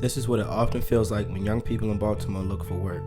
This is what it often feels like when young people in Baltimore look for work.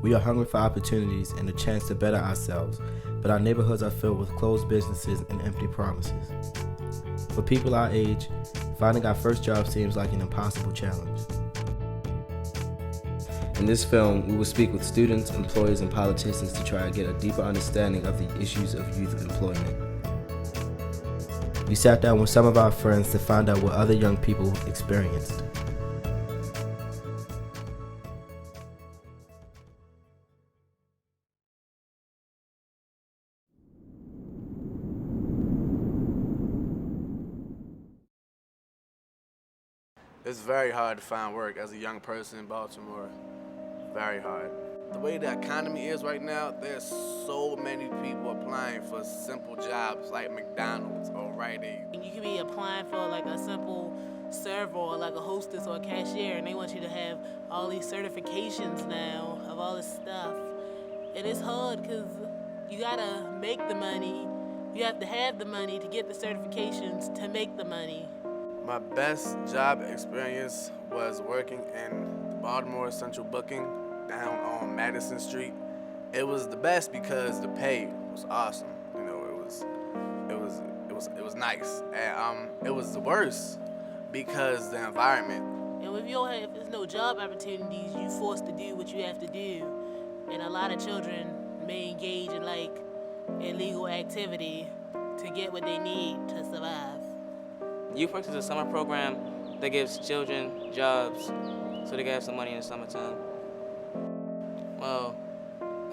We are hungry for opportunities and a chance to better ourselves, but our neighborhoods are filled with closed businesses and empty promises. For people our age, finding our first job seems like an impossible challenge. In this film, we will speak with students, employers, and politicians to try to get a deeper understanding of the issues of youth employment. We sat down with some of our friends to find out what other young people experienced. It's very hard to find work as a young person in Baltimore. Very hard. The way the economy is right now, there's so many people applying for simple jobs like McDonald's or Rite Aid. You could be applying for like a simple server or like a hostess or a cashier, and they want you to have all these certifications now of all this stuff. And it's hard because you gotta make the money. You have to have the money to get the certifications to make the money. My best job experience was working in Baltimore Central Booking down on Madison Street. It was the best because the pay was awesome. You know, it was nice. And it was the worst because the environment. And if there's no job opportunities, you're forced to do what you have to do. And a lot of children may engage in like illegal activity to get what they need to survive. Youth Works is a summer program that gives children jobs so they can have some money in the summertime. Well,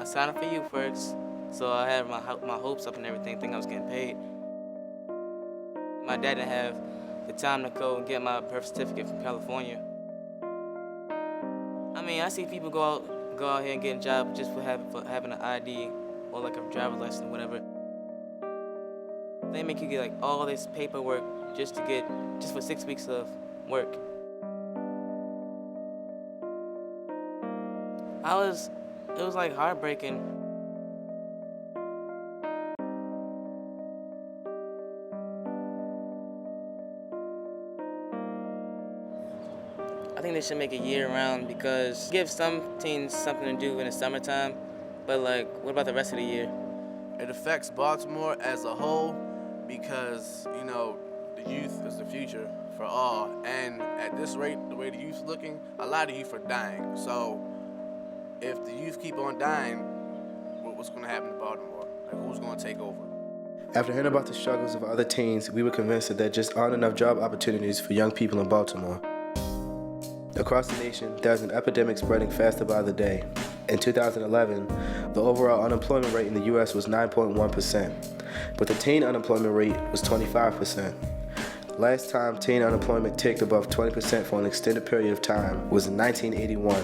I signed up for Youth Works, so I had my hopes up and everything, thinking I was getting paid. My dad didn't have the time to go and get my birth certificate from California. I mean, I see people go out here and get a job just for having an ID or like a driver's license or whatever. They make you get like all this paperwork just for 6 weeks of work. It was like heartbreaking. I think they should make it year-round because it gives some teens something to do in the summertime, but like, what about the rest of the year? It affects Baltimore as a whole because, you know, the youth is the future for all. And at this rate, the way the youth's looking, a lot of youth are dying. So if the youth keep on dying, what's going to happen to Baltimore? Like, who's going to take over? After hearing about the struggles of other teens, we were convinced that there just aren't enough job opportunities for young people in Baltimore. Across the nation, there's an epidemic spreading faster by the day. In 2011, the overall unemployment rate in the U.S. was 9.1%, but the teen unemployment rate was 25%. Last time teen unemployment ticked above 20% for an extended period of time was in 1981.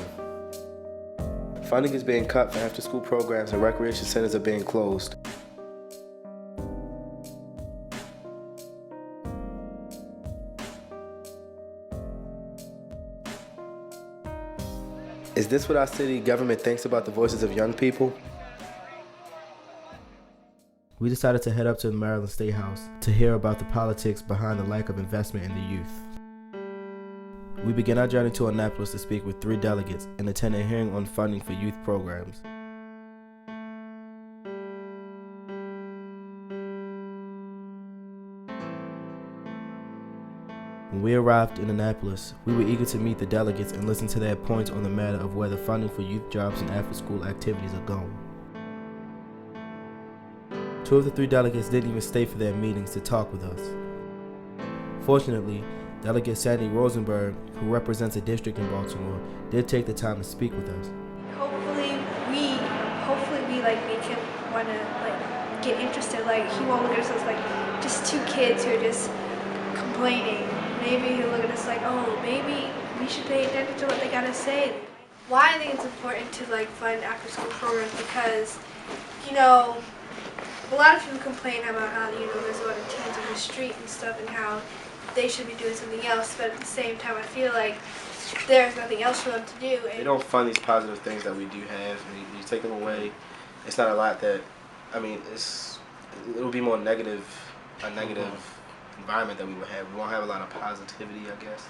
Funding is being cut for after-school programs and recreation centers are being closed. Is this what our city government thinks about the voices of young people? We decided to head up to the Maryland State House to hear about the politics behind the lack of investment in the youth. We began our journey to Annapolis to speak with 3 delegates and attend a hearing on funding for youth programs. When we arrived in Annapolis, we were eager to meet the delegates and listen to their points on the matter of where the funding for youth jobs and after-school activities are going. 2 of the 3 delegates didn't even stay for their meetings to talk with us. Fortunately, Delegate Sandy Rosenberg, who represents a district in Baltimore, did take the time to speak with us. Hopefully we make him want to get interested. Like, he won't look at us as like just 2 kids who are just complaining. Maybe he'll look at us like, oh, maybe we should pay attention to what they gotta say. Why I think it's important to fund after-school programs because, a lot of people complain about how there's a lot of teens on the street and stuff, and how they should be doing something else. But at the same time, I feel like there's nothing else for them to do. They don't fund these positive things that we do have. You take them away. It's not a lot that. It'll be more negative, a negative environment that we would have. We won't have a lot of positivity, I guess.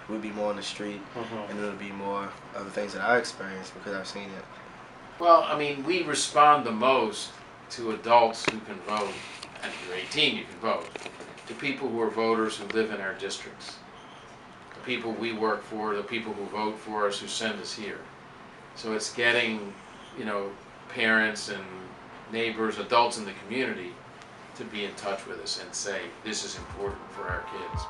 we'd be more on the street, and it would be more of the things that I experienced because I've seen it. Well, I mean, we respond the most to adults who can vote, and if you're 18 you can vote, to people who are voters who live in our districts. The people we work for, the people who vote for us, who send us here. So it's getting, parents and neighbors, adults in the community to be in touch with us and say, this is important for our kids.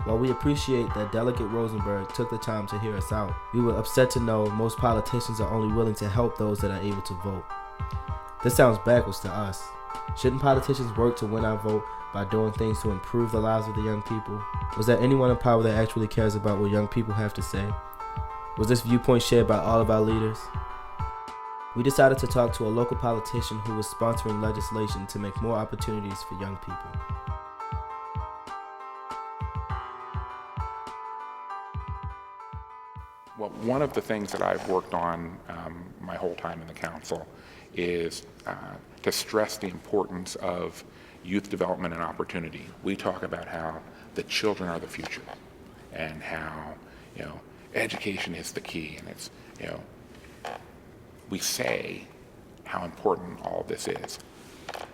While we appreciate that Delegate Rosenberg took the time to hear us out, we were upset to know most politicians are only willing to help those that are able to vote. This sounds backwards to us. Shouldn't politicians work to win our vote by doing things to improve the lives of the young people? Was there anyone in power that actually cares about what young people have to say? Was this viewpoint shared by all of our leaders? We decided to talk to a local politician who was sponsoring legislation to make more opportunities for young people. Well, one of the things that I've worked on my whole time in the council is to stress the importance of youth development and opportunity. We talk about how the children are the future and how, education is the key, and it's, we say how important all of this is,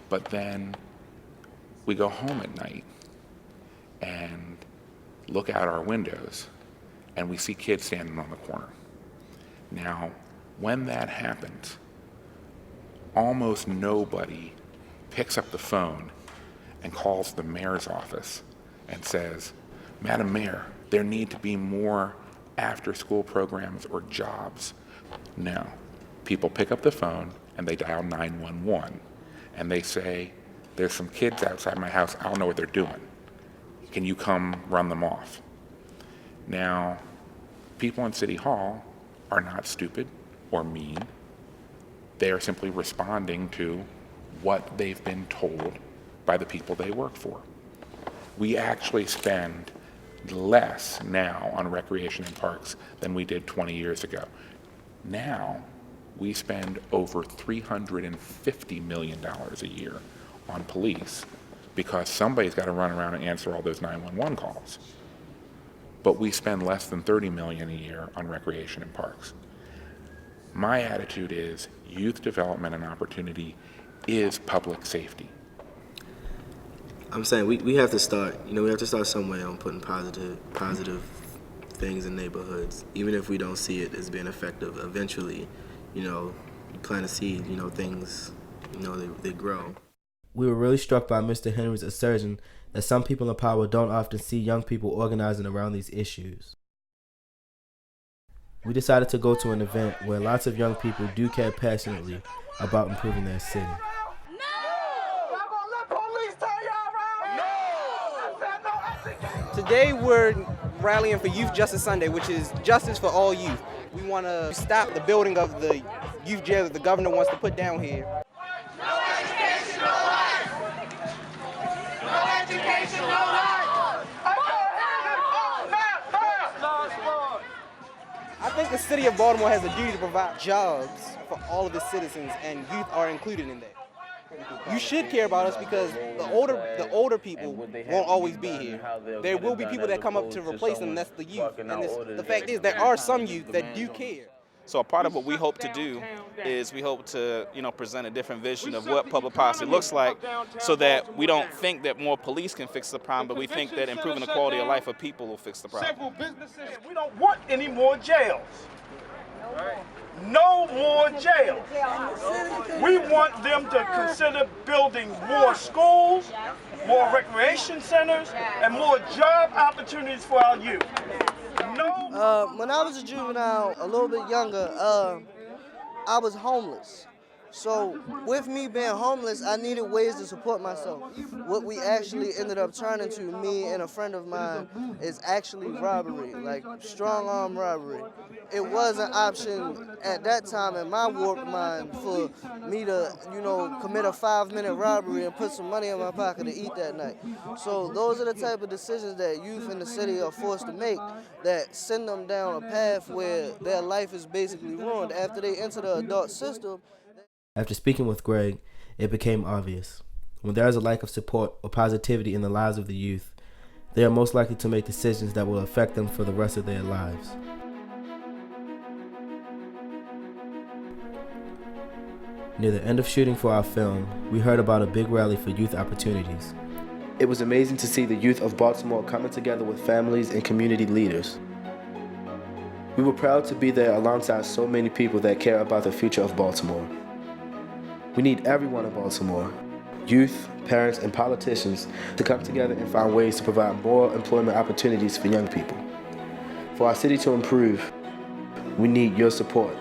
but then we go home at night and look out our windows and we see kids standing on the corner. Now, when that happens, almost nobody picks up the phone and calls the mayor's office and says, Madam Mayor, there need to be more after-school programs or jobs. No. People pick up the phone and they dial 911 and they say, there's some kids outside my house, I don't know what they're doing. Can you come run them off? Now, people in City Hall are not stupid or mean. They are simply responding to what they've been told by the people they work for. We actually spend less now on recreation and parks than we did 20 years ago. Now, we spend over $350 million a year on police because somebody's got to run around and answer all those 911 calls. But we spend less than $30 million a year on recreation and parks. My attitude is youth development and opportunity is public safety. I'm saying we have to start, we have to start somewhere on putting positive things in neighborhoods, even if we don't see it as being effective. Eventually, you plant a seed, things, they grow. We were really struck by Mr. Henry's assertion that some people in power don't often see young people organizing around these issues. We decided to go to an event where lots of young people do care passionately about improving their city. Today we're rallying for Youth Justice Sunday, which is justice for all youth. We want to stop the building of the youth jail that the governor wants to put down here. No education, no life! No education, no life! I think the city of Baltimore has a duty to provide jobs for all of its citizens, and youth are included in that. You should care about us because the older people won't always be here. There will be people that come up to replace them, and that's the youth. And the fact is, there are some youth that do care. So a part of what we hope to do is we hope to, present a different vision of what public policy looks like so that we don't think that more police can fix the problem, but we think that improving the quality of life of people will fix the problem. Several businesses, we don't want any more jails. No more jails. We want them to consider building more schools, more recreation centers, and more job opportunities for our youth. When I was a juvenile, a little bit younger, I was homeless. So with me being homeless, I needed ways to support myself. What we actually ended up turning to, me and a friend of mine, is actually robbery, like strong arm robbery. It was an option at that time in my warped mind for me to, commit a 5-minute robbery and put some money in my pocket to eat that night. So those are the type of decisions that youth in the city are forced to make that send them down a path where their life is basically ruined. After they enter the adult system. After speaking with Greg, it became obvious. When there is a lack of support or positivity in the lives of the youth, they are most likely to make decisions that will affect them for the rest of their lives. Near the end of shooting for our film, we heard about a big rally for youth opportunities. It was amazing to see the youth of Baltimore coming together with families and community leaders. We were proud to be there alongside so many people that care about the future of Baltimore. We need everyone in Baltimore, youth, parents, and politicians, to come together and find ways to provide more employment opportunities for young people. For our city to improve, we need your support.